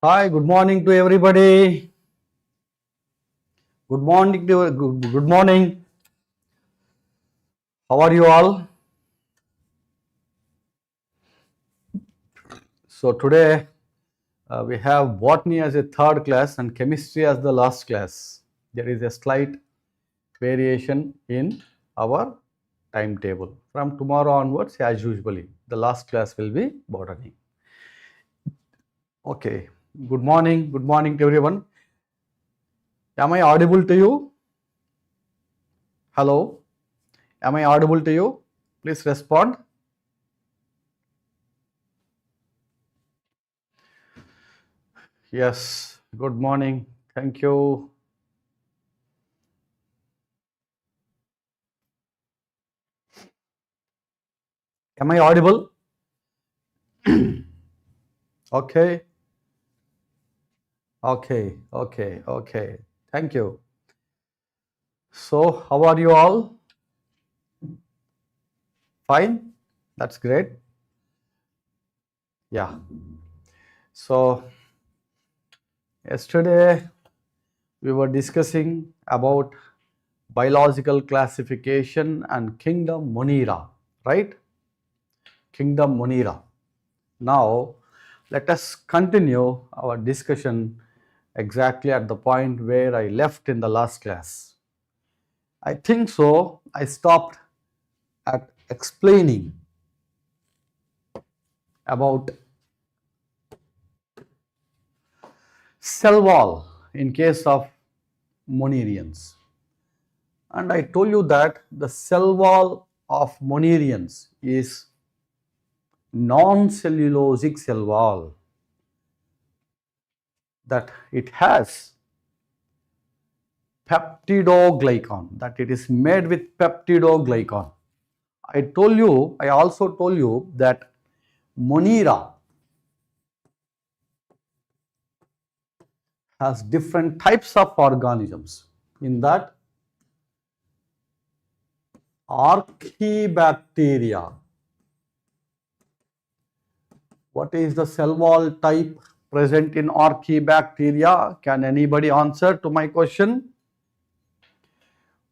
Hi, good morning to everybody. Good morning. How are you all? So today we have botany as a third class and chemistry as the last class. There is a slight variation in our timetable. From tomorrow onwards, as usually, the last class will be botany. Okay. Good morning. Good morning to everyone. Am I audible to you? Hello. Am I audible to you? Please respond. Yes, good morning. Thank you. Am I audible? Okay, okay. Thank you. So, how are you all? Fine? That's great. Yeah. So, yesterday we were discussing about biological classification and kingdom Monera, right? Kingdom Monera. Now, let us continue our discussion exactly at the point where I left in the last class. I think so. I stopped at explaining about cell wall in case of Monerians. And I told you that the cell wall of Monerians is non-cellulosic cell wall, that it has peptidoglycan, that it is made with peptidoglycan. I also told you that Monera has different types of organisms. In that, archaebacteria. What is the cell wall type present in archaebacteria? Can anybody answer to my question?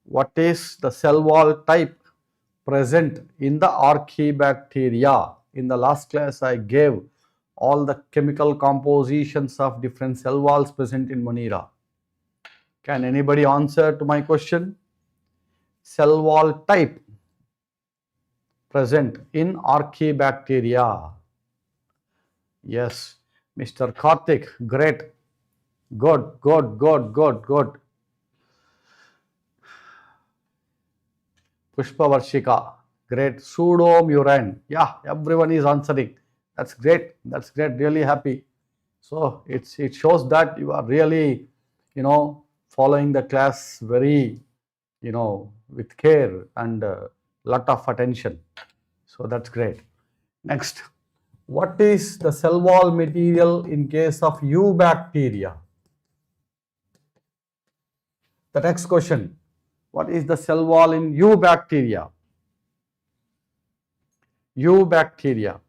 What is the cell wall type present in the archaebacteria? In the last class, I gave all the chemical compositions of different cell walls present in Monera. Can anybody answer to my question? Cell wall type present in archaebacteria. Yes, Mr. Karthik, great. Good. Pushpa Varshika, great. Pseudomurine. Yeah, everyone is answering. That's great. That's great. Really happy. So it shows that you are really, following the class very, with care and lot of attention. So that's great. Next, what is the cell wall material in case of eubacteria? The next question, what is the cell wall in eubacteria? Eubacteria.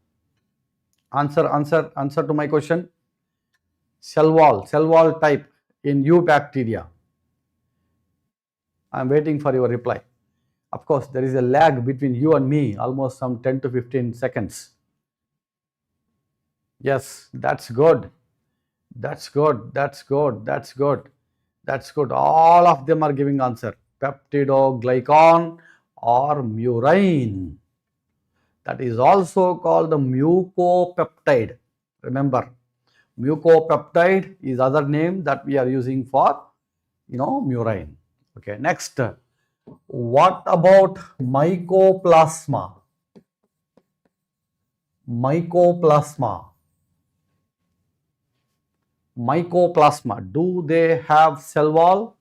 Answer to my question. Cell wall type in eubacteria. I am waiting for your reply. Of course, there is a lag between you and me, almost some 10 to 15 seconds. Yes, that's good. That's good. All of them are giving answer. Peptidoglycan or murine. That is also called the mucopeptide. Remember, mucopeptide is other name that we are using for, murine. Okay, next, what about mycoplasma? Mycoplasma, do they have cell wall?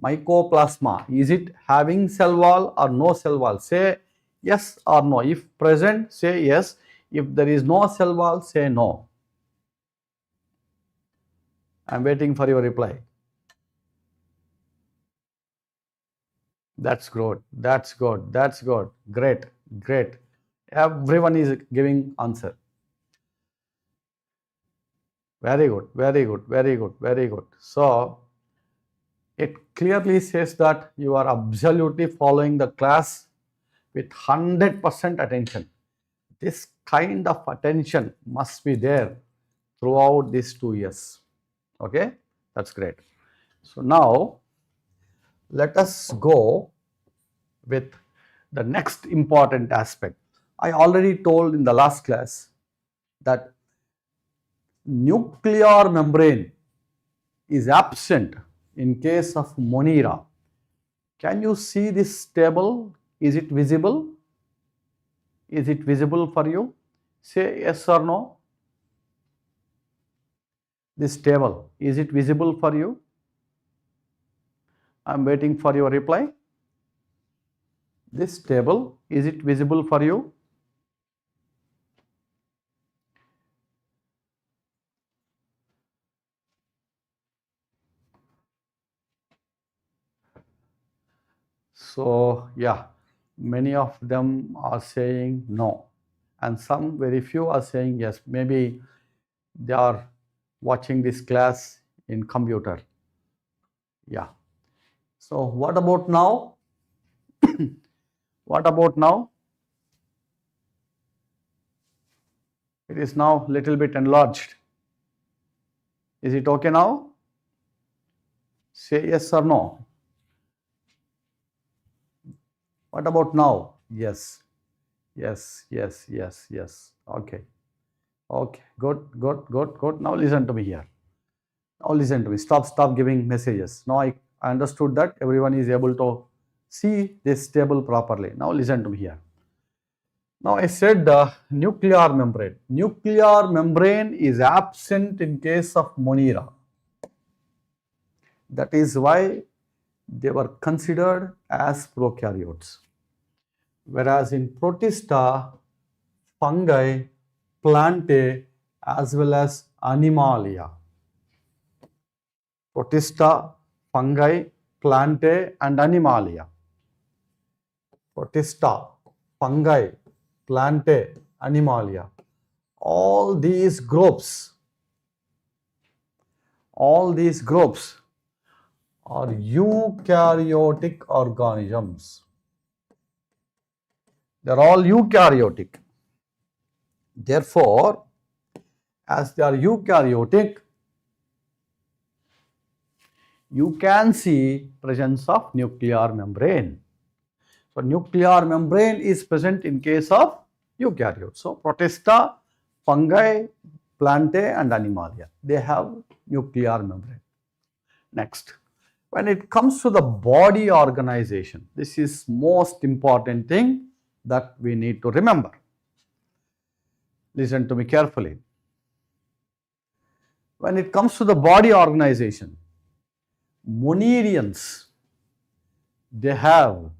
Mycoplasma, is it having cell wall or no cell wall? Say yes or no. If present, say yes. If there is no cell wall, say no. I am waiting for your reply. That's good. Great. Everyone is giving answer. Very good, very good, very good, very good. So, it clearly says that you are absolutely following the class with 100% attention. This kind of attention must be there throughout these 2 years. Okay, that's great. So, now let us go with the next important aspect. I already told in the last class that nuclear membrane is absent in case of Monera. Can you see this table? Is it visible? Is it visible for you? Say yes or no. This table, is it visible for you? I am waiting for your reply. This table, is it visible for you? So, yeah, many of them are saying no, and some very few are saying yes. Maybe they are watching this class in computer. Yeah. So, what about now? What about now? It is now little bit enlarged. Is it okay now? Say yes or no. What about now? Yes. Yes, yes, yes, yes. Okay. Okay. Good, good, good, good. Now listen to me here. Now listen to me. Stop giving messages. Now I understood that everyone is able to see this table properly. Now listen to me here. Now I said the nuclear membrane. Nuclear membrane is absent in case of Monera. That is why they were considered as prokaryotes. Whereas in Protista, fungi, plantae as well as animalia. Protista, fungi, plantae and animalia. Protista, fungi, plantae, animalia. All these groups are eukaryotic organisms. They are all eukaryotic. Therefore, as they are eukaryotic, you can see presence of nuclear membrane. So, nuclear membrane is present in case of eukaryotes. So, Protista, fungi, plantae and animalia, they have nuclear membrane. Next, when it comes to the body organization, this is most important thing that we need to remember. Listen to me carefully. When it comes to the body organization, Monerians, they have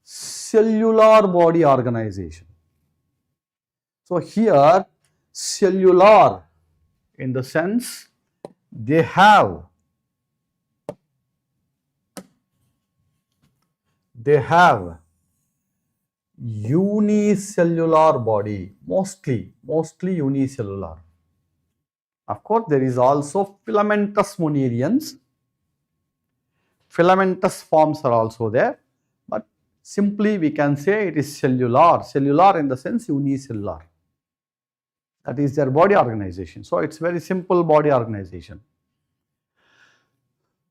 cellular body organization. So here cellular in the sense they have unicellular body, mostly unicellular. Of course, there is also filamentous Monerians. Filamentous forms are also there, but simply we can say it is cellular. Cellular in the sense unicellular. That is their body organization. So, it is very simple body organization.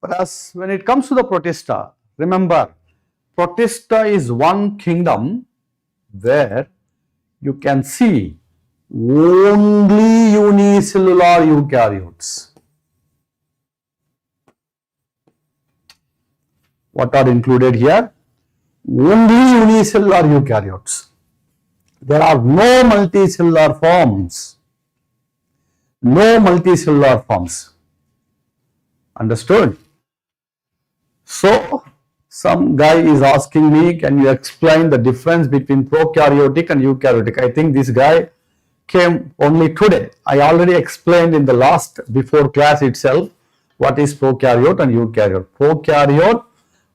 Whereas when it comes to the Protista, remember, Protista is one kingdom where you can see only unicellular eukaryotes. What are included here? Only unicellular eukaryotes. There are no multicellular forms. Understood? So, some guy is asking me, can you explain the difference between prokaryotic and eukaryotic? I think this guy came only today. I already explained in the before class itself what is prokaryote and eukaryote. Prokaryote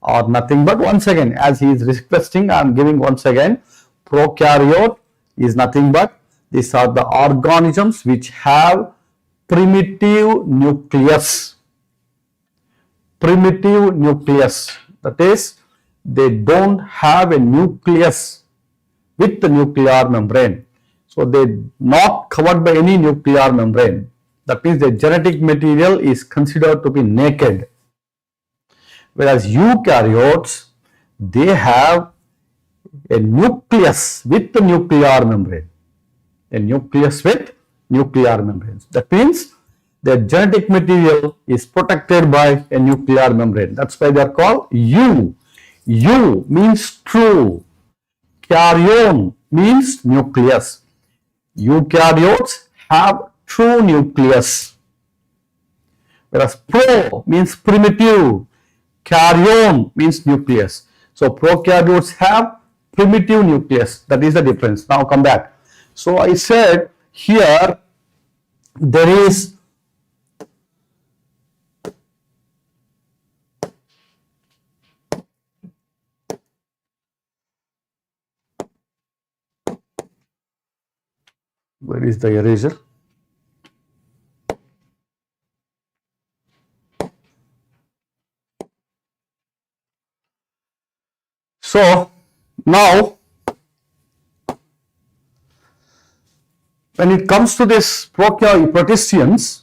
are nothing but, once again, as he is requesting, I am giving once again, prokaryote is nothing but, these are the organisms which have primitive nucleus. Primitive nucleus, that is, they don't have a nucleus with the nuclear membrane. So they not covered by any nuclear membrane. That means the genetic material is considered to be naked. Whereas eukaryotes, they have a nucleus with the nuclear membrane. A nucleus with nuclear membranes. That means their genetic material is protected by a nuclear membrane. That's why they are called U. U means true. Karyon means nucleus. Eukaryotes have true nucleus. Whereas pro means primitive. Karyon means nucleus. So prokaryotes have primitive nucleus. That is the difference. Now come back. So I said here there is where is the eraser? So now when it comes to this protistians,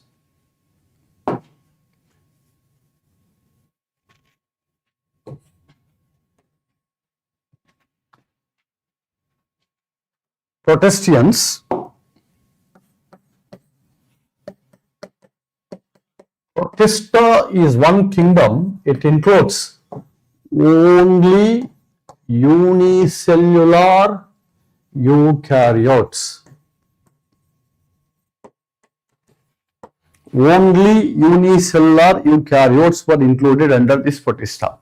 Protista is one kingdom. It includes only unicellular eukaryotes. Only unicellular eukaryotes were included under this Protista.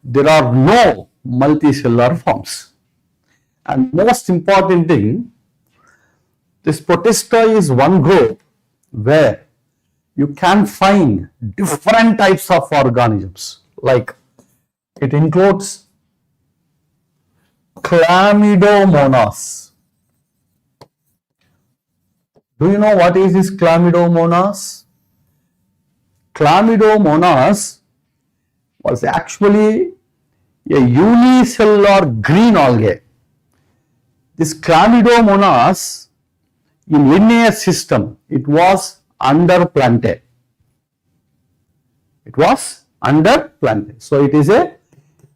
There are no multicellular forms. And most important thing, this Protista is one group where you can find different types of organisms. Like it includes chlamydomonas. Do you know what is this chlamydomonas? Chlamydomonas was actually a unicellular green algae. This chlamydomonas in Linnaeus system, it was underplanted. It was underplanted. So it is a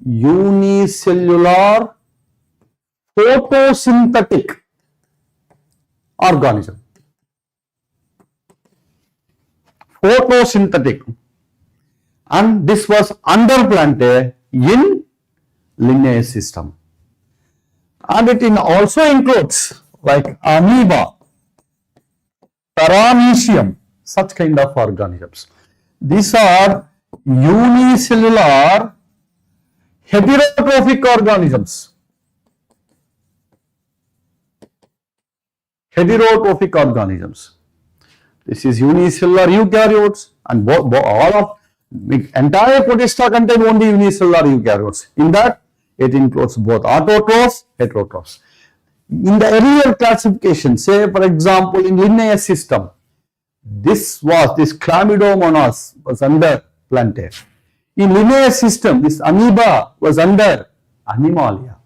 unicellular photosynthetic organism. Photosynthetic. And this was underplanted in Linnaeus system. And it also includes like amoeba, paramecium, such kind of organisms. These are unicellular heterotrophic organisms. Heterotrophic organisms. This is unicellular eukaryotes, and all of the entire Protista contain only unicellular eukaryotes. In that, it includes both autotrophs, heterotrophs. In the earlier classification, say for example in Linnaeus system, this chlamydomonas was underplanted. In Linnaeus system, this amoeba was under animalia.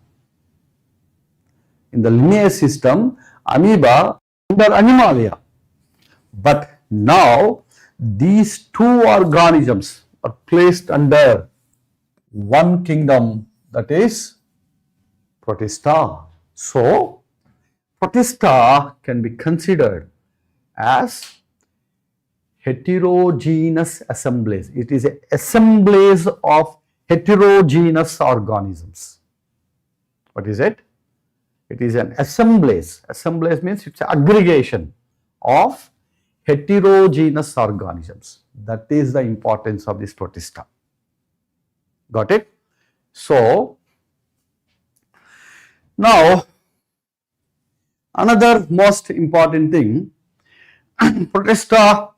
In the Linnaeus system, amoeba under animalia. But now these two organisms are placed under one kingdom, that is Protista. So Protista can be considered as heterogeneous assemblage. It is an assemblage of heterogeneous organisms. What is it? It is an assemblage. Assemblage means it's an aggregation of heterogeneous organisms. That is the importance of this Protista. Got it? So now another most important thing, Protista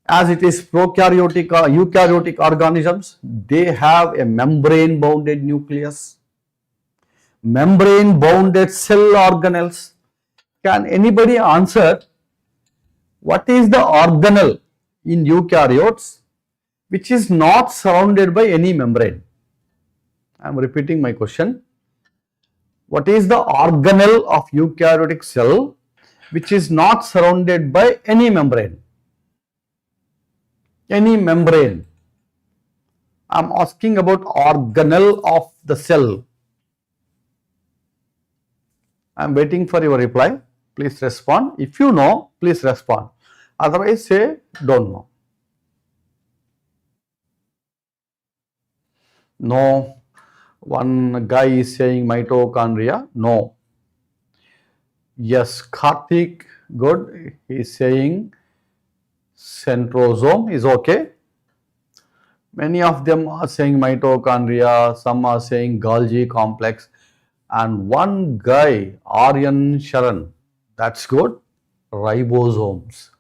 as it is prokaryotic or eukaryotic organisms, they have a membrane bounded nucleus, membrane bounded cell organelles. Can anybody answer what is the organelle in eukaryotes which is not surrounded by any membrane? I am repeating my question. What is the organelle of eukaryotic cell which is not surrounded by any membrane? Any membrane. I am asking about organelle of the cell. I am waiting for your reply. Please respond. If you know, please respond. Otherwise, say don't know. No. One guy is saying mitochondria. No. Yes, Karthik, good. He is saying centrosome is okay. Many of them are saying mitochondria. Some are saying Golgi complex. And one guy, Aryan Sharan, that's good, ribosomes.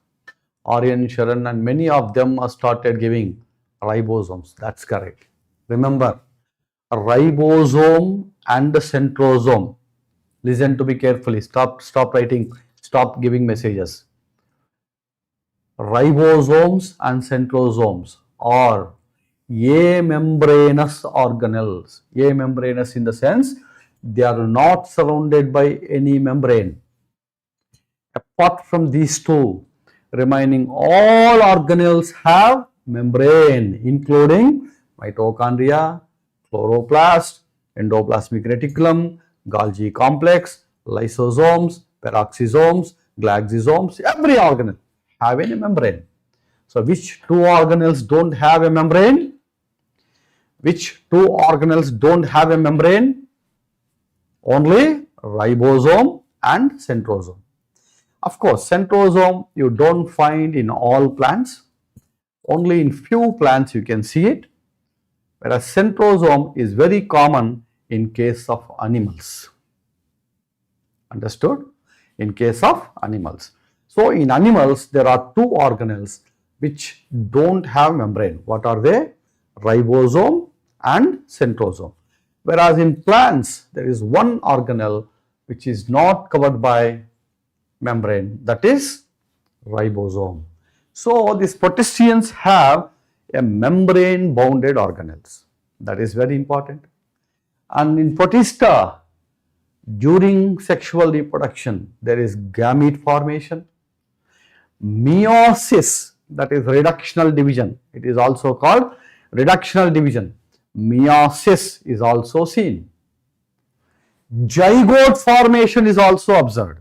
Aryan Sharan and many of them are started giving ribosomes. That's correct. Remember, a ribosome and the centrosome. Listen to me carefully. Stop writing. Stop giving messages. Ribosomes and centrosomes are amembranous organelles. Amembranous in the sense they are not surrounded by any membrane. Apart from these two, remaining all organelles have membrane, including mitochondria, chloroplast, endoplasmic reticulum, Golgi complex, lysosomes, peroxisomes, glycosomes. Every organelle have a membrane. So, which two organelles don't have a membrane? Which two organelles don't have a membrane? Only ribosome and centrosome. Of course, centrosome you don't find in all plants. Only in few plants you can see it. Whereas centrosome is very common in case of animals. Understood? In case of animals. So, in animals there are two organelles which don't have membrane. What are they? Ribosome and centrosome. Whereas in plants there is one organelle which is not covered by membrane, that is ribosome. So, these protistians have a membrane bounded organelles. That is very important. And in Protista, during sexual reproduction, there is gamete formation, meiosis, that is reductional division. It is also called reductional division. Meiosis is also seen. Zygote formation is also observed.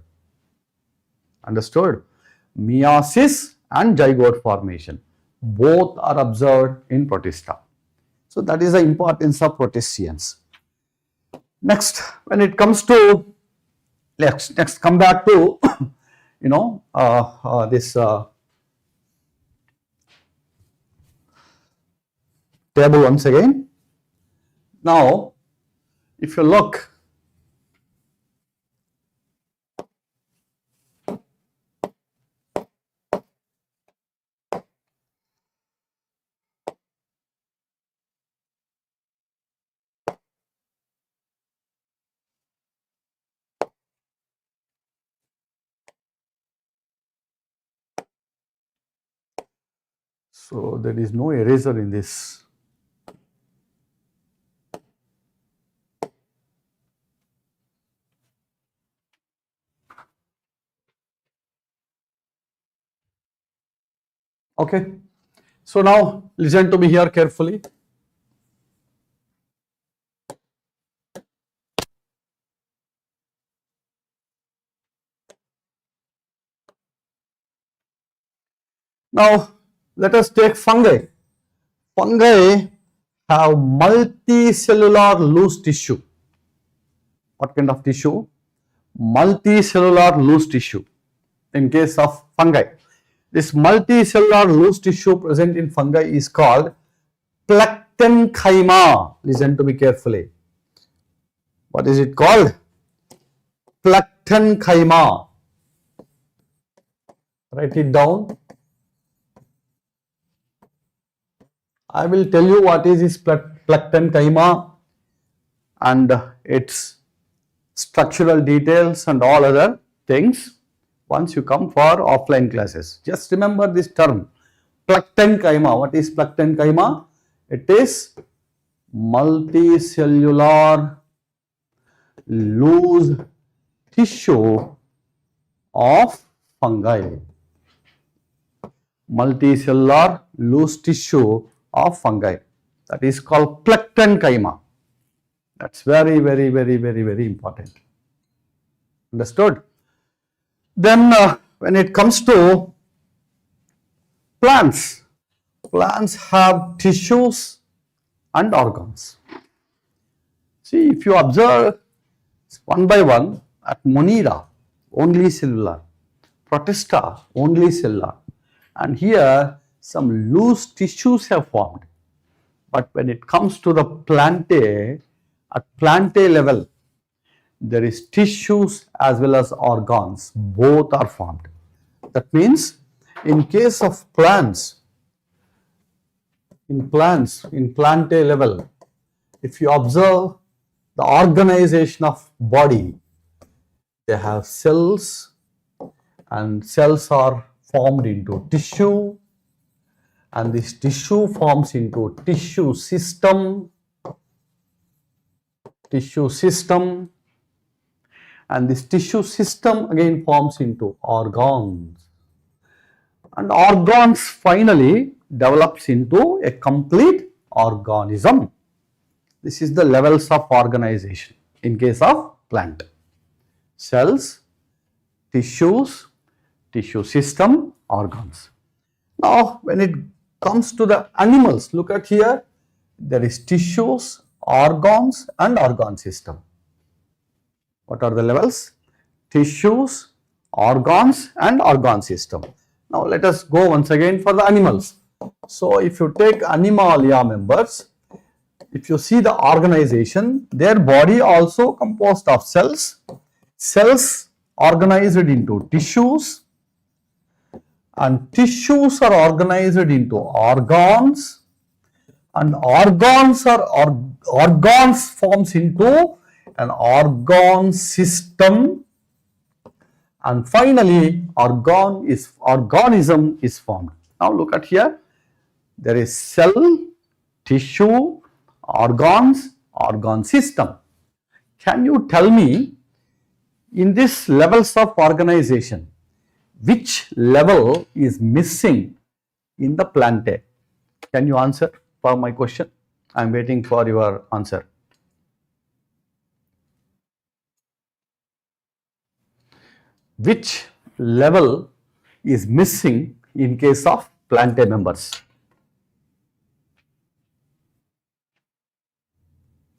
Understood? Meiosis and zygote formation, both are observed in Protista. So, that is the importance of protistians. Next, when it comes to, next come back to, this table once again. Now, if you look, so there is no eraser in this. Okay. So, now listen to me here carefully. Now, let us take fungi. Fungi have multicellular loose tissue. What kind of tissue? Multicellular loose tissue in case of fungi. This multicellular loose tissue present in fungi is called placenchyma. Listen to me carefully. What is it called? Placenchyma. Write it down. I will tell you what is this plankton and its structural details and all other things once you come for offline classes. Just remember this term, plankton. What is plankton? It is multicellular loose tissue of fungi. Multicellular loose tissue of fungi. That is called plankton. That's very important. Understood? Then when it comes to plants, plants have tissues and organs. See, if you observe one by one, at Moneran, only cellular, Protista, only cellular, and here some loose tissues have formed. But when it comes to the plantae, at plantae level, there is tissues as well as organs, both are formed. That means in case of plants, in plantae level, if you observe the organization of body, they have cells, and cells are formed into tissue, and this tissue forms into tissue system, and this tissue system again forms into organs, and organs finally develops into a complete organism. This is the levels of organization in case of plant. Cells, tissues, tissue system, organs. Now when it comes to the animals, look at here, there is tissues, organs and organ system. What are the levels? Tissues, organs and organ system. Now let us go once again for the animals. So if you take Animalia members, if you see the organization, their body also composed of cells, cells organized into tissues, and tissues are organized into organs, and organs forms into an organ system, and finally organism is formed. Now look at here, there is cell, tissue, organs, organ system. Can you tell me in this levels of organization, which level is missing in the plantae? Can you answer for my question? I am waiting for your answer. Which level is missing in case of plantae members?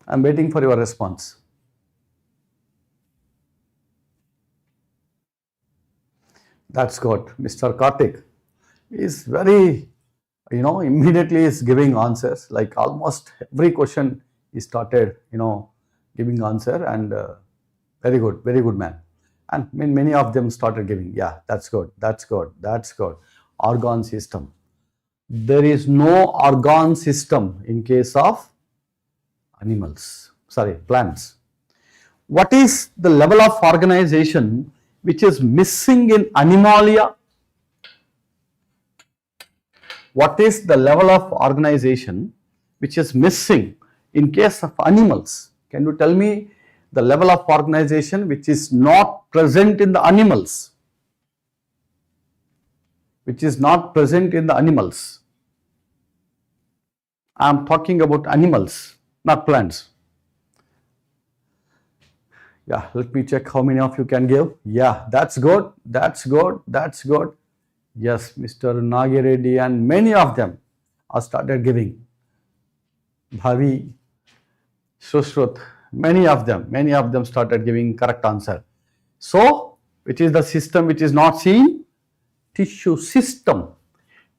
I am waiting for your response. That's good. Mr. Karthik is very, immediately is giving answers, like almost every question he started, giving answer, and very good man. And many of them started giving, yeah, that's good. Organ system. There is no organ system in case of plants. What is the level of organization which is missing in Animalia? What is the level of organization which is missing in case of animals? Can you tell me the level of organization which is not present in the animals? Which is not present in the animals. I am talking about animals, not plants. Yeah, let me check how many of you can give. Yeah, that's good. Yes, Mr. Nagireddy and many of them are started giving. Bhavi, Sushrut, many of them started giving correct answer. So, which is the system which is not seen? Tissue system.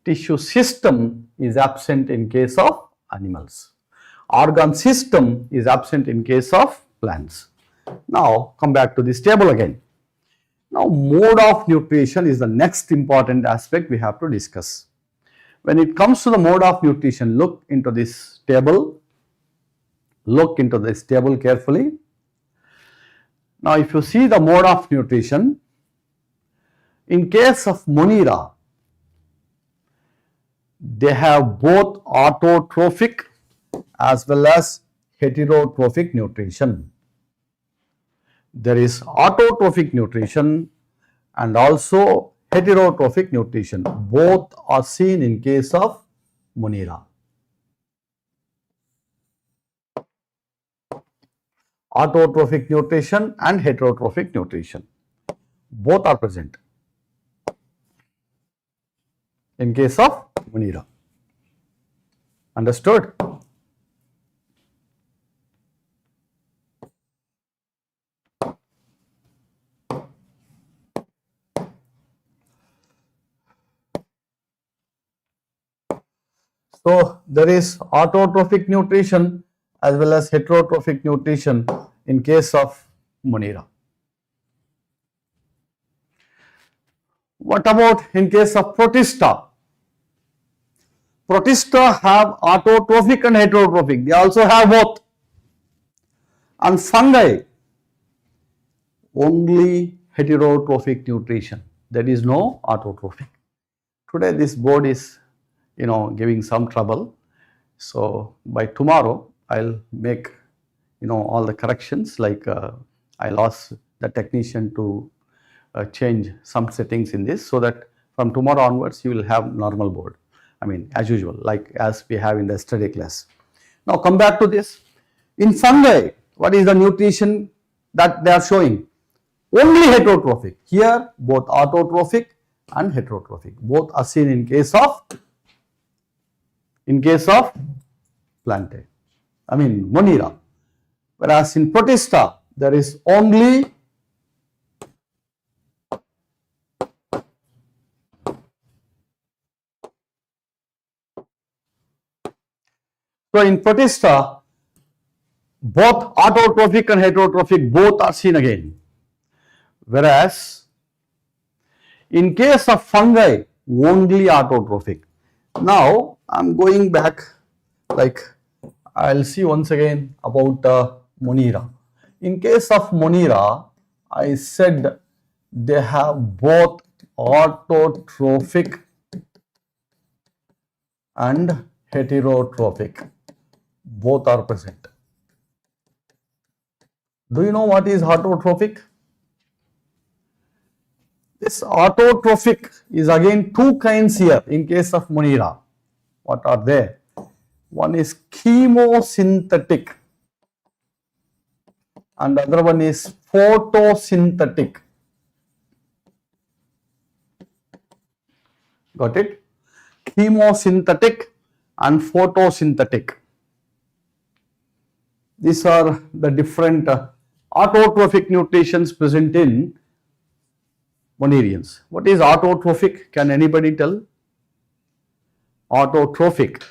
Tissue system is absent in case of animals. Organ system is absent in case of plants. Now come back to this table again. Now mode of nutrition is the next important aspect we have to discuss. When it comes to the mode of nutrition, look into this table. Look into this table carefully. Now, if you see the mode of nutrition, in case of Monera, they have both autotrophic as well as heterotrophic nutrition. There is autotrophic nutrition and also heterotrophic nutrition. Both are seen in case of Monera. Autotrophic nutrition and heterotrophic nutrition, both are present in case of Monera. Understood? So, there is autotrophic nutrition as well as heterotrophic nutrition in case of Monera. What about in case of Protista? Protista have autotrophic and heterotrophic. They also have both. And fungi, only heterotrophic nutrition. There is no autotrophic. Today this board is, giving some trouble. So by tomorrow I'll make, all the corrections, like I'll ask the technician to change some settings in this, so that from tomorrow onwards you will have normal board. I mean, as usual, like as we have in the yesterday class. Now come back to this. In fungi, what is the nutrition that they are showing? Only heterotrophic. Here both autotrophic and heterotrophic. Both are seen in case of plantae. I mean Monera. Whereas in Protista there is only so in Protista both autotrophic and heterotrophic both are seen again. Whereas in case of fungi only autotrophic. Now I am going back, like I will see once again about Monera. In case of Monera, I said they have both autotrophic and heterotrophic. Both are present. Do you know what is autotrophic? This autotrophic is again two kinds here in case of Monera. What are they? One is chemosynthetic and the other one is photosynthetic. Got it? Chemosynthetic and photosynthetic. These are the different autotrophic nutritions present in Monerians. What is autotrophic? Can anybody tell? Autotrophic.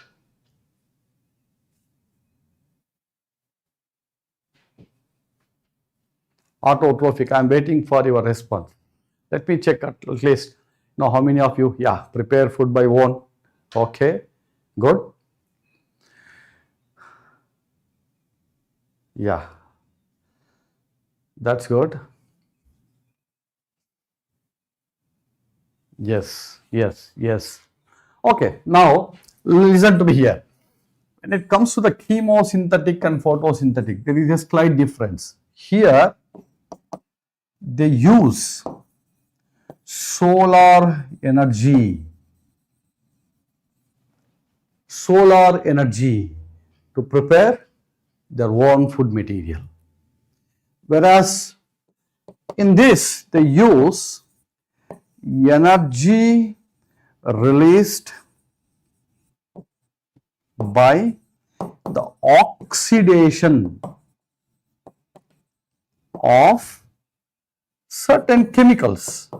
Autotrophic. I am waiting for your response. Let me check at least. Now, how many of you? Yeah, prepare food by own. Okay, good. Yeah, that's good. Yes, yes, yes. Okay, now listen to me here. When it comes to the chemosynthetic and photosynthetic, there is a slight difference. Here, they use solar energy to prepare their own food material. Whereas in this, they use energy released by the oxidation of certain chemicals.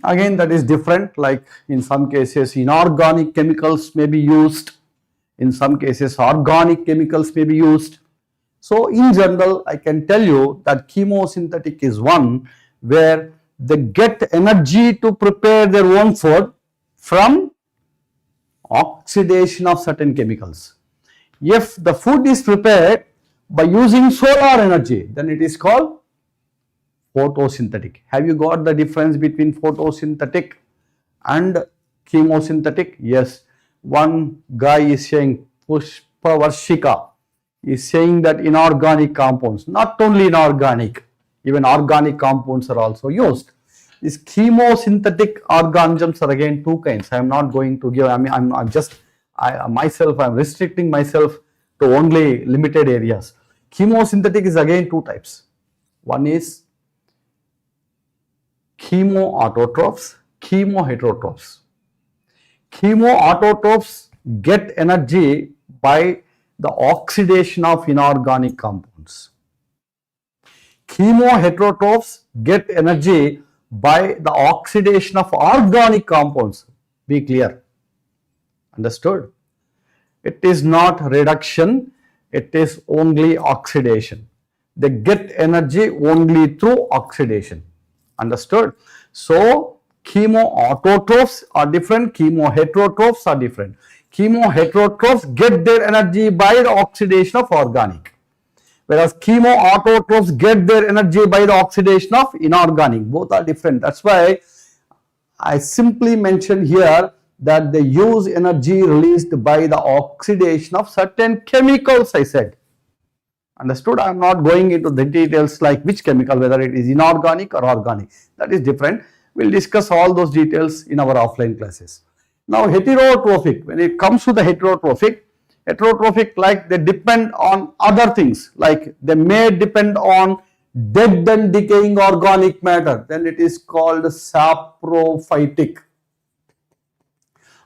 Again, that is different, like in some cases inorganic chemicals may be used, in some cases organic chemicals may be used. So in general, I can tell you that chemosynthetic is one where they get energy to prepare their own food from oxidation of certain chemicals. If the food is prepared by using solar energy, then it is called photosynthetic. Have you got the difference between photosynthetic and chemosynthetic? Yes. One guy is saying, Pushpavarshika is saying that inorganic compounds, not only inorganic, even organic compounds are also used. These chemosynthetic organisms are again two kinds. I am not going to give, I'm restricting myself to only limited areas. Chemosynthetic is again two types. One is chemoautotrophs, chemoheterotrophs. Chemoautotrophs get energy by the oxidation of inorganic compounds. Chemoheterotrophs get energy by the oxidation of organic compounds. Be clear. Understood? It is not reduction, it is only oxidation. They get energy only through oxidation. Understood? So, chemoautotrophs are different, chemoheterotrophs are different. Chemoheterotrophs get their energy by the oxidation of organic, whereas chemoautotrophs get their energy by the oxidation of inorganic. Both are different. That's why I simply mentioned here that they use energy released by the oxidation of certain chemicals, I said. Understood? I am not going into the details like which chemical, whether it is inorganic or organic. That is different. We will discuss all those details in our offline classes. Now, heterotrophic, when it comes to the heterotrophic, like they depend on other things, like they may depend on dead and decaying organic matter, then it is called saprophytic.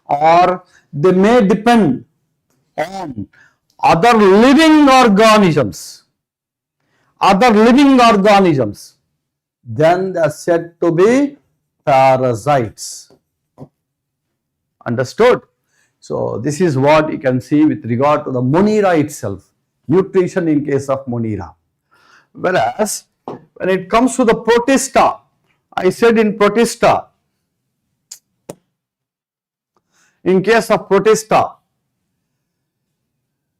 Or they may depend on other living organisms, then they are said to be parasites. Understood? So, this is what you can see with regard to the Monera itself, nutrition in case of Monera. Whereas, when it comes to the Protista, I said in Protista, in case of Protista,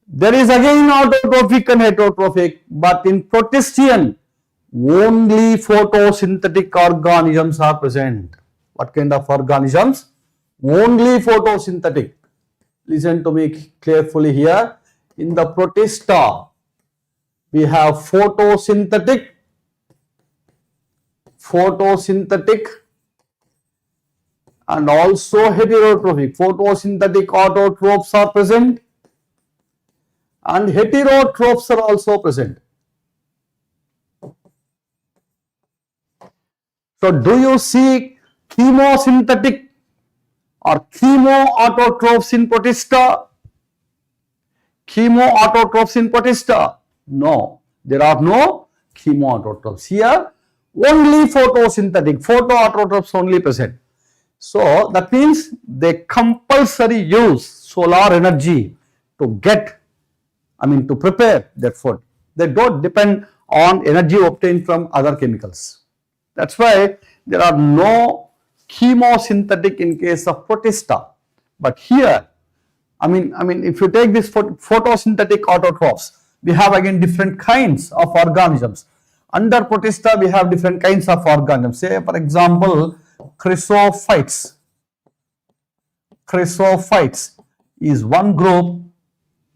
there is again autotrophic and heterotrophic, but in Protistian, only photosynthetic organisms are present. What kind of organisms? Only photosynthetic. Listen to me carefully here. In the Protista, we have photosynthetic, and also heterotrophic. Photosynthetic autotrophs are present and heterotrophs are also present. So, do you see chemosynthetic or chemoautotrophs in Protista? Chemoautotrophs in Protista? No, there are no chemoautotrophs. Here, only photosynthetic, photoautotrophs only present. So, that means they compulsory use solar energy to get, to prepare their food. They don't depend on energy obtained from other chemicals. That's why there are no chemosynthetic in case of Protista. But here, if you take this photosynthetic autotrophs, we have again different kinds of organisms. Under Protista, we have different kinds of organisms. Say, for example, chrysophytes. Chrysophytes is one group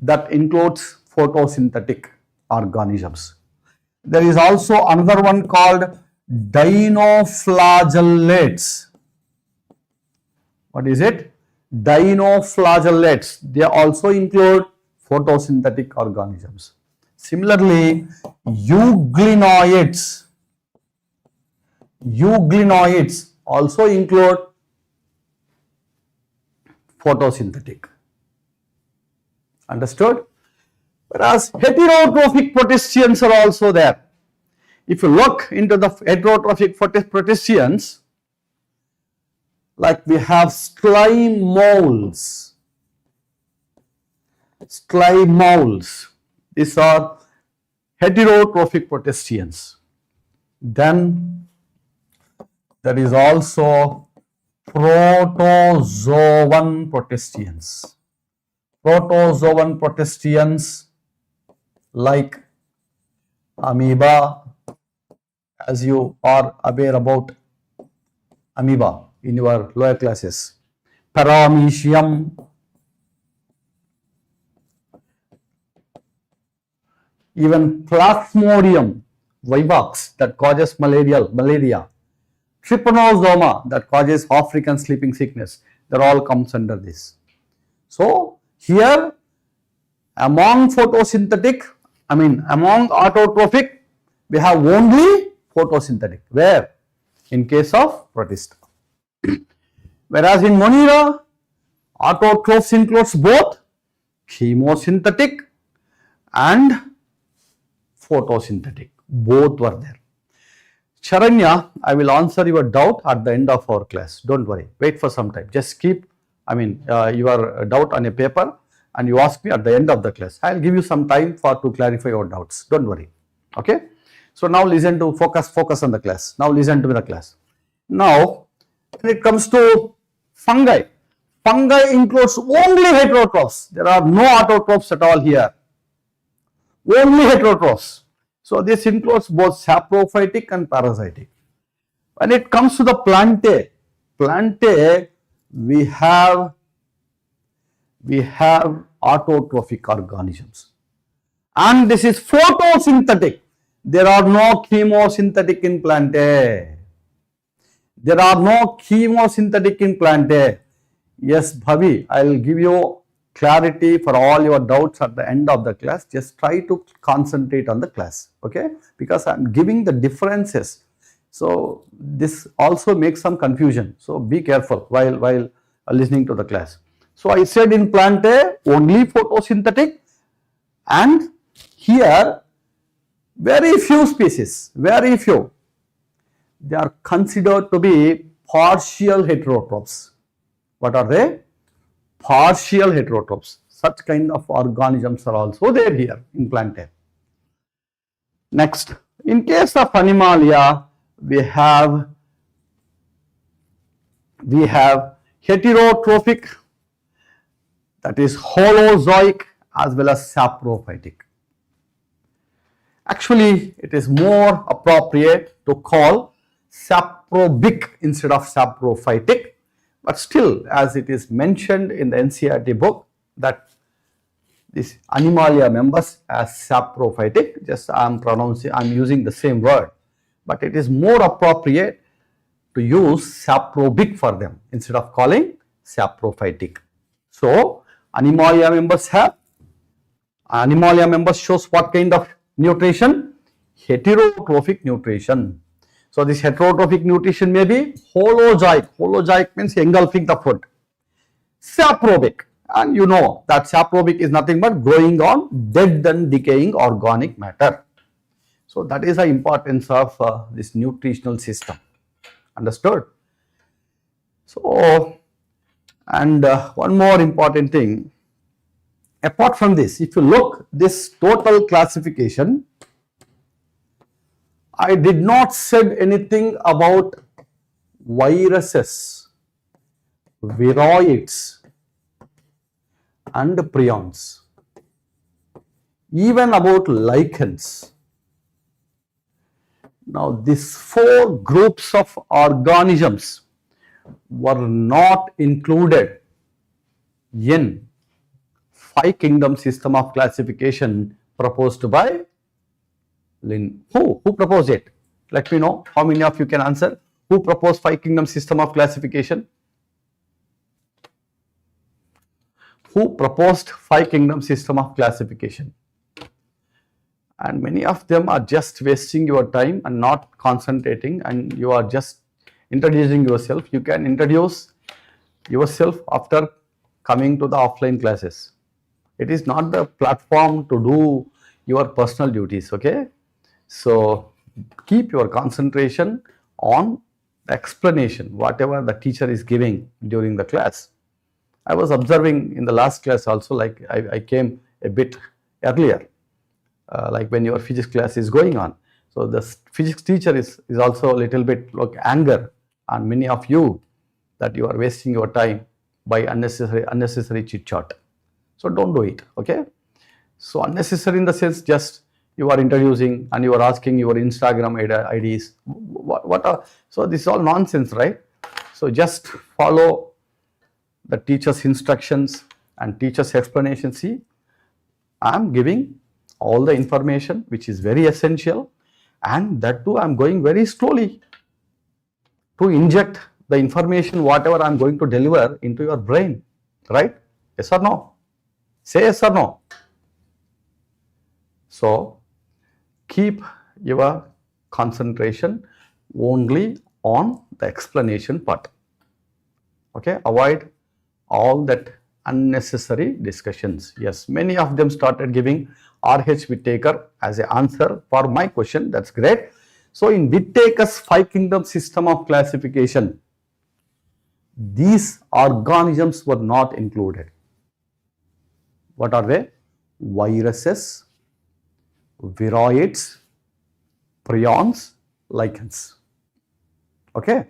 that includes photosynthetic organisms. There is also another one called dinoflagellates. What is it? Dinoflagellates. They also include photosynthetic organisms. Similarly, euglenoids also include photosynthetic. Understood? Whereas heterotrophic protistians are also there. If you look into the heterotrophic protistians, like we have slime moles. These are heterotrophic protistians. Then That is also protozoan protistians. Protozoan protistians like amoeba, as you are aware about amoeba in your lower classes, paramecium, even plasmodium vivax that causes malaria, trypanosoma that causes African sleeping sickness, that all comes under this. So here among photosynthetic, among autotrophic, we have only photosynthetic. Where? In case of Protista. Whereas in Monera, autotrophs includes both chemosynthetic and photosynthetic. Both were there. Charanya, I will answer your doubt at the end of our class. Don't worry. Wait for some time. Just keep, your doubt on a paper and you ask me at the end of the class. I will give you some time to clarify your doubts. Don't worry. Okay. So now listen to focus on the class. Now listen to the class. Now, when it comes to fungi includes only heterotrophs. There are no autotrophs at all here. Only heterotrophs. So this includes both saprophytic and parasitic. When it comes to the plantae, we have autotrophic organisms. And this is photosynthetic. There are no chemosynthetic in plantae. Yes, Bhavi, I will give you clarity for all your doubts at the end of the class. Just try to concentrate on the class, okay? Because I am giving the differences. So this also makes some confusion. So be careful while listening to the class. So I said in plantae only photosynthetic, and here very few species, very few. They are considered to be partial heterotrophs. What are they? Partial heterotrophs. Such kind of organisms are also there here in plantae. Next, in case of Animalia, we have heterotrophic, that is holozoic, as well as saprophytic. Actually, it is more appropriate to call saprobic instead of saprophytic, but still, as it is mentioned in the NCERT book that this Animalia members as saprophytic, just I am using the same word, but it is more appropriate to use saprobic for them instead of calling saprophytic. So Animalia members shows what kind of nutrition? Heterotrophic nutrition. So this heterotrophic nutrition may be holozoic. Holozoic means engulfing the food. Saprobic, and you know that saprobic is nothing but growing on dead and decaying organic matter. So that is the importance of this nutritional system. Understood? So, and one more important thing, apart from this, if you look this total classification, I did not said anything about viruses, viroids and prions, even about lichens. Now these four groups of organisms were not included in 5 kingdom system of classification proposed by Lin. Who proposed it? Let me know. How many of you can answer? Who proposed 5 kingdom system of classification? Who proposed 5 kingdom system of classification? And many of them are just wasting your time and not concentrating, and you are just introducing yourself. You can introduce yourself after coming to the offline classes. It is not the platform to do your personal duties, okay? So keep your concentration on the explanation, whatever the teacher is giving during the class. I was observing in the last class also, like I came a bit earlier, like when your physics class is going on. So the physics teacher is also a little bit like anger and many of you that you are wasting your time by unnecessary chit chat. So don't do it, okay? So unnecessary in the sense, just you are introducing and you are asking your Instagram IDs. So this is all nonsense, right? So just follow the teacher's instructions and teacher's explanation. See, I am giving all the information which is very essential, and that too I am going very slowly to inject the information whatever I am going to deliver into your brain, right? Yes or no? Say yes or no. So keep your concentration only on the explanation part, okay? Avoid all that unnecessary discussions. Yes, many of them started giving RH Whittaker as an answer for my question. That's great. So in Whittaker's 5 kingdom system of classification, these organisms were not included. What are they? Viruses, viroids, prions, lichens. Okay.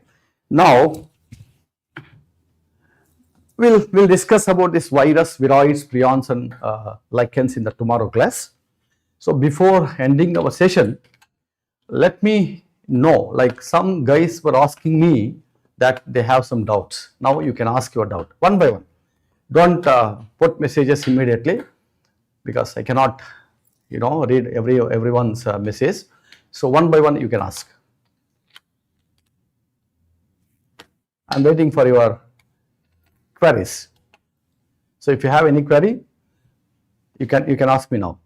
Now we'll discuss about this virus, viroids, prions and lichens in the tomorrow class. So before ending our session, let me know, like some guys were asking me that they have some doubts. Now you can ask your doubt one by one. Don't put messages immediately, because I cannot, read everyone's message. So one by one you can ask. I'm waiting for your queries. So if you have any query, you can ask me now.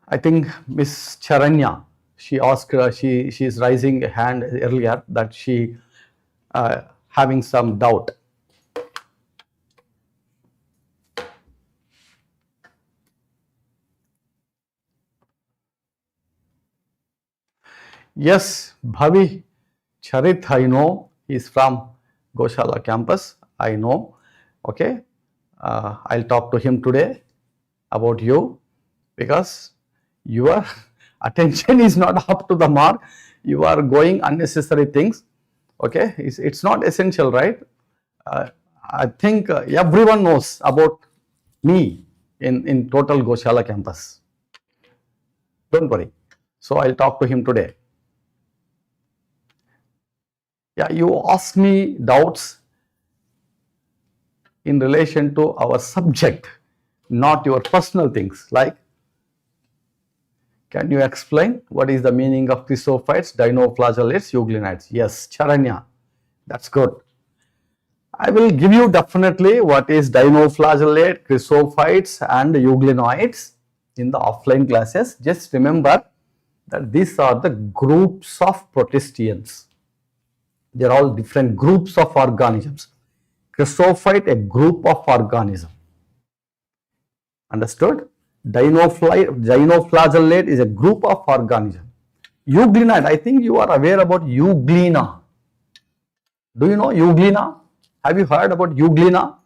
I think Miss Chaitanya, she asked, she is raising a hand earlier that she having some doubt. Yes, Bhavi Charit, I know, he is from Gosala campus, I know, okay. I'll talk to him today about you, because your attention is not up to the mark. You are going unnecessary things, okay. It's not essential, right? I think everyone knows about me in total Gosala campus. Don't worry. So I'll talk to him today. Yeah, you ask me doubts in relation to our subject, not your personal things, like, can you explain what is the meaning of chrysophytes, dinoflagellates, euglenites? Yes, Chaitanya, that's good. I will give you definitely what is dinoflagellate, chrysophytes and euglenoids in the offline classes. Just remember that these are the groups of protistians. They are all different groups of organisms. Chrysophyte, a group of organism. Understood? Dinoflagellate is a group of organism. Euglenoid, I think you are aware about euglena. Do you know euglena? Have you heard about euglena?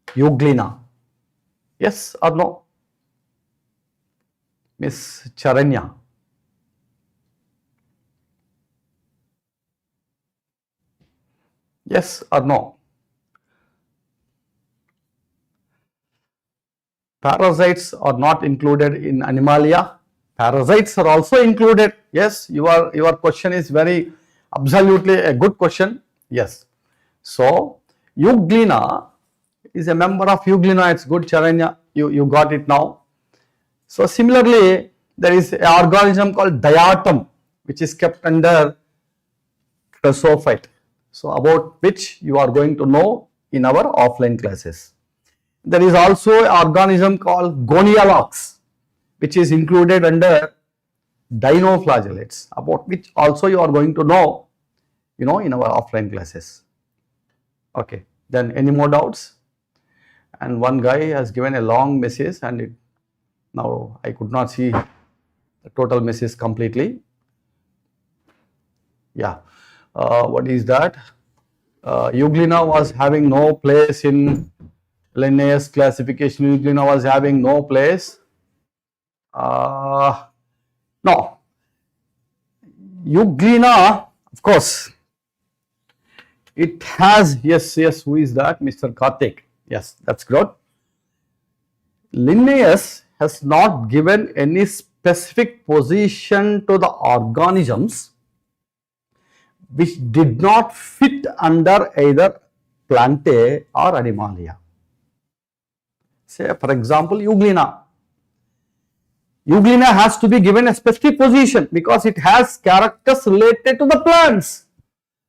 Euglena. Yes or no? Miss Chaitanya. Yes or no? Parasites are not included in Animalia. Parasites are also included. Yes, your question is very absolutely a good question. Yes. So euglena is a member of euglenoids. Good, Chaitanya, you got it now. So similarly, there is an organism called diatom, which is kept under chrysophyte. So about which you are going to know in our offline classes. There is also an organism called gonialox, which is included under dinoflagellates, about which also you are going to know, in our offline classes. Okay, then any more doubts? And one guy has given a long message, and now I could not see the total message completely. Yeah, what is that? Euglena was having no place in Linnaeus classification. Euglena was having no place No, euglena, of course, it has, yes, who is that? Mr. Karthik. Yes, that's good. Linnaeus has not given any specific position to the organisms which did not fit under either Plantae or Animalia. Say, for example, euglena. Euglena has to be given a specific position because it has characters related to the plants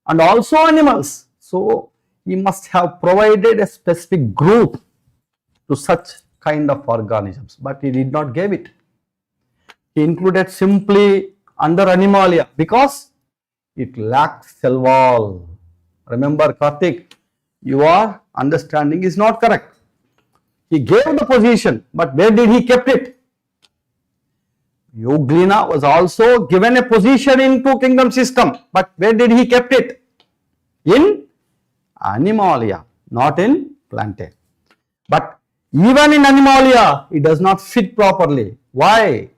and also animals. So, he must have provided a specific group to such kind of organisms, but he did not give it. He included simply under Animalia because it lacks cell wall. Remember, Karthik, your understanding is not correct. He gave the position, but where did he kept it? Euglena was also given a position in two kingdom system, but where did he kept it? In Animalia, not in Plantae. But even in Animalia, it does not fit properly. Why?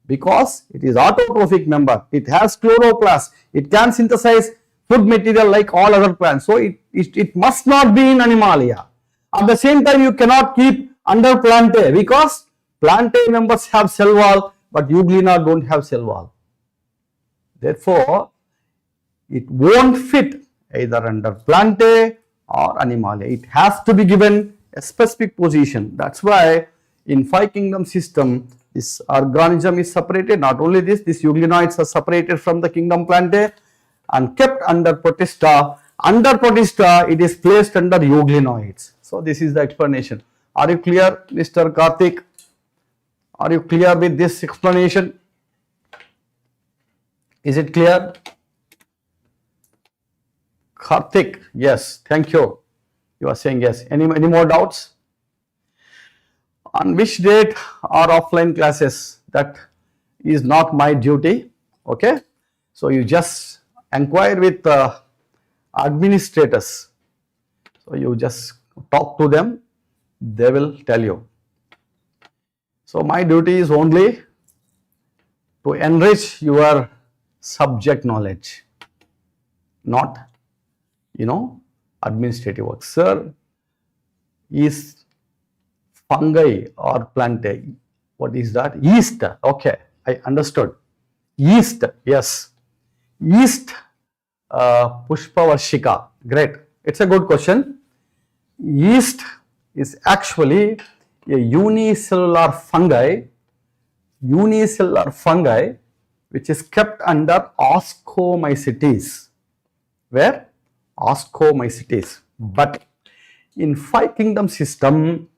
Because it is autotrophic member. It has chloroplast. It can synthesize food material like all other plants. So, it must not be in Animalia. At the same time, you cannot keep under Plantae because Plantae members have cell wall, but euglena don't have cell wall. Therefore, it won't fit either under Plantae or Animalia. It has to be given a specific position. That's why in 5 kingdom system, this organism is separated. Not only this euglenoids are separated from the kingdom Plantae and kept under Protista. Under Protista, it is placed under euglenoids. So, this is the explanation. Are you clear, Mr. Karthik? Are you clear with this explanation? Is it clear? Karthik, yes, thank you. You are saying yes. Any more doubts? On which date are offline classes? That is not my duty. Okay. So, you just inquire with administrators. So, you just talk to them. They will tell you. So, my duty is only to enrich your subject knowledge, not, administrative work. Sir, is fungi or Plantae? What is that? Yeast. Okay, I understood. Yeast, yes. Yeast, Pushpavarshika. Great. It's a good question. Yeast is actually a unicellular fungi which is kept under Ascomycetes. Where? Ascomycetes. But in 5 kingdom system,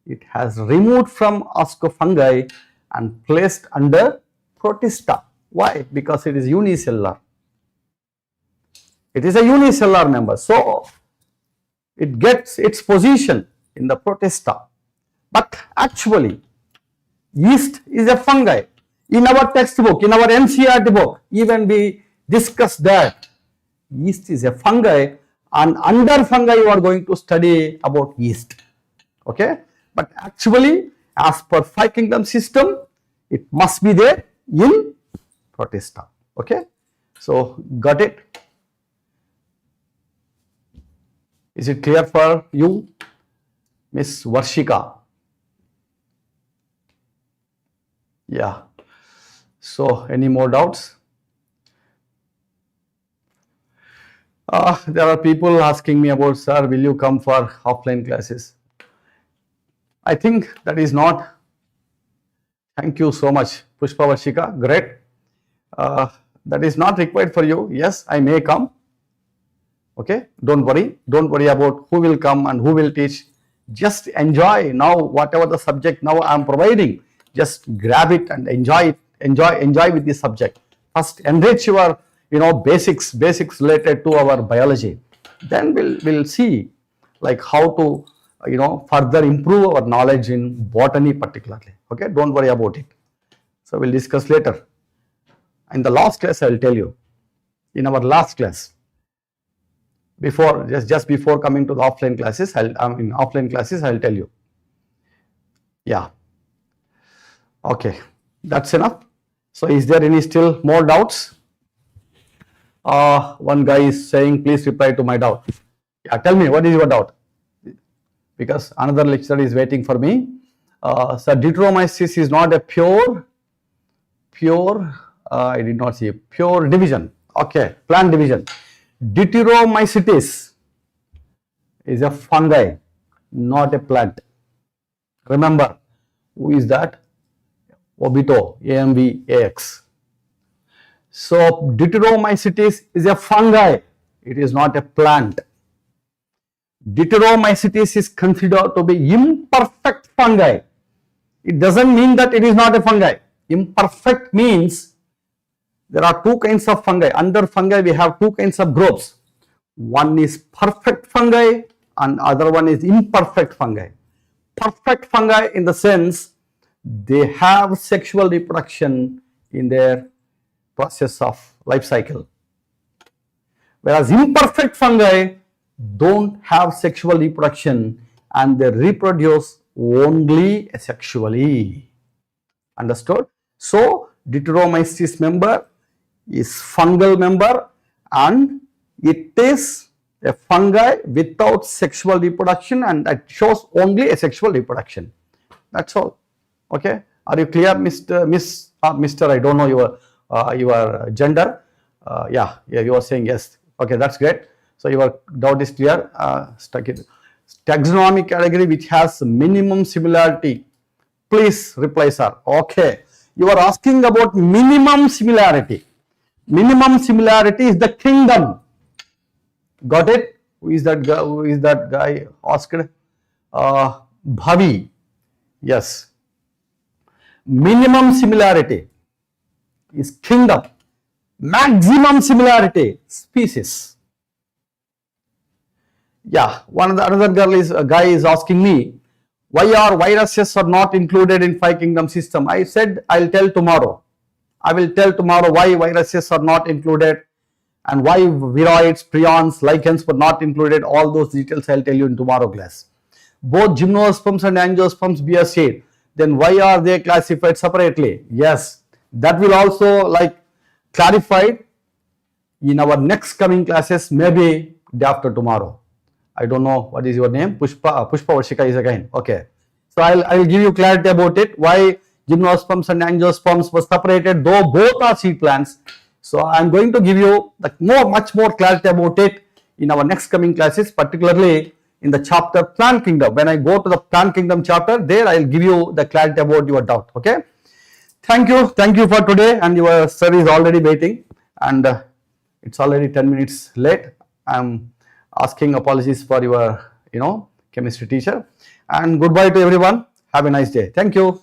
it has removed from ascofungi and placed under Protista. Why? Because it is unicellular. It is a unicellular member. So, it gets its position in the Protista. But actually, yeast is a fungi. In our textbook, in our NCERT book, even we discussed that yeast is a fungi, and under fungi you are going to study about yeast. Okay. But actually, as per 5 kingdom system, it must be there in Protista. Okay. So, got it? Is it clear for you, Miss Varshika? Yeah. So, any more doubts? There are people asking me about, sir, will you come for offline classes? I think that is not. Thank you so much, Pushpa Varshika. Great. That is not required for you. Yes, I may come. Okay, don't worry. Don't worry about who will come and who will teach. Just enjoy now whatever the subject now I am providing. Just grab it and enjoy it. Enjoy with the subject. First, enrich your basics related to our biology. Then we'll see like how to further improve our knowledge in botany particularly. Okay, don't worry about it. So we'll discuss later. In the last class, I will tell you. In our last class, before, just before coming to the offline classes, I'll tell you. Yeah. Okay, that's enough. So is there any still more doubts? One guy is saying, please reply to my doubt. Yeah, tell me, what is your doubt? Because another lecturer is waiting for me. So deuteromyces is not a pure, I did not see, pure division. Okay, plant division. Deuteromycetes is a fungi, not a plant. Remember, who is that? Obito, AMVAX. So deuteromycetes is a fungi, it is not a plant. Deuteromycetes is considered to be imperfect fungi. It doesn't mean that it is not a fungi. Imperfect means there are two kinds of fungi. Under fungi we have two kinds of groups. One is perfect fungi and other one is imperfect fungi. Perfect fungi in the sense they have sexual reproduction in their process of life cycle. Whereas imperfect fungi don't have sexual reproduction and they reproduce only asexually. Understood? So deuteromycetes member is fungal member and it is a fungi without sexual reproduction and that shows only asexual reproduction. That's all. Okay, are you clear, Mr. I don't know your gender. Yeah, you are saying yes. Okay, that's great. So your doubt is clear. Taxonomic category which has minimum similarity. Please reply, sir. Okay, you are asking about minimum similarity. Minimum similarity is the kingdom. Got it? Who is that guy? Who is that guy? Asked. Bhavi. Yes. Minimum similarity is kingdom. Maximum similarity, species. Yeah, another guy is asking me, why are viruses are not included in 5 kingdom system? I said I'll tell tomorrow. I will tell tomorrow why viruses are not included and why viroids, prions, lichens were not included. All those details I'll tell you in tomorrow class. Both gymnosperms and angiosperms bear seed. Then why are they classified separately? Yes, that will also like clarified in our next coming classes, maybe day after tomorrow. I don't know what is your name. Pushpa Varshika is again. Okay, so I'll give you clarity about it. Why gymnosperms and angiosperms were separated, though both are seed plants. So I'm going to give you much more clarity about it in our next coming classes, particularly in the chapter plant kingdom. When I go to the plant kingdom chapter, there I'll give you the clarity about your doubt. Okay. Thank you for today, and your sir is already waiting, and it's already 10 minutes late. I'm asking apologies for your chemistry teacher, and goodbye to everyone. Have a nice day. Thank you.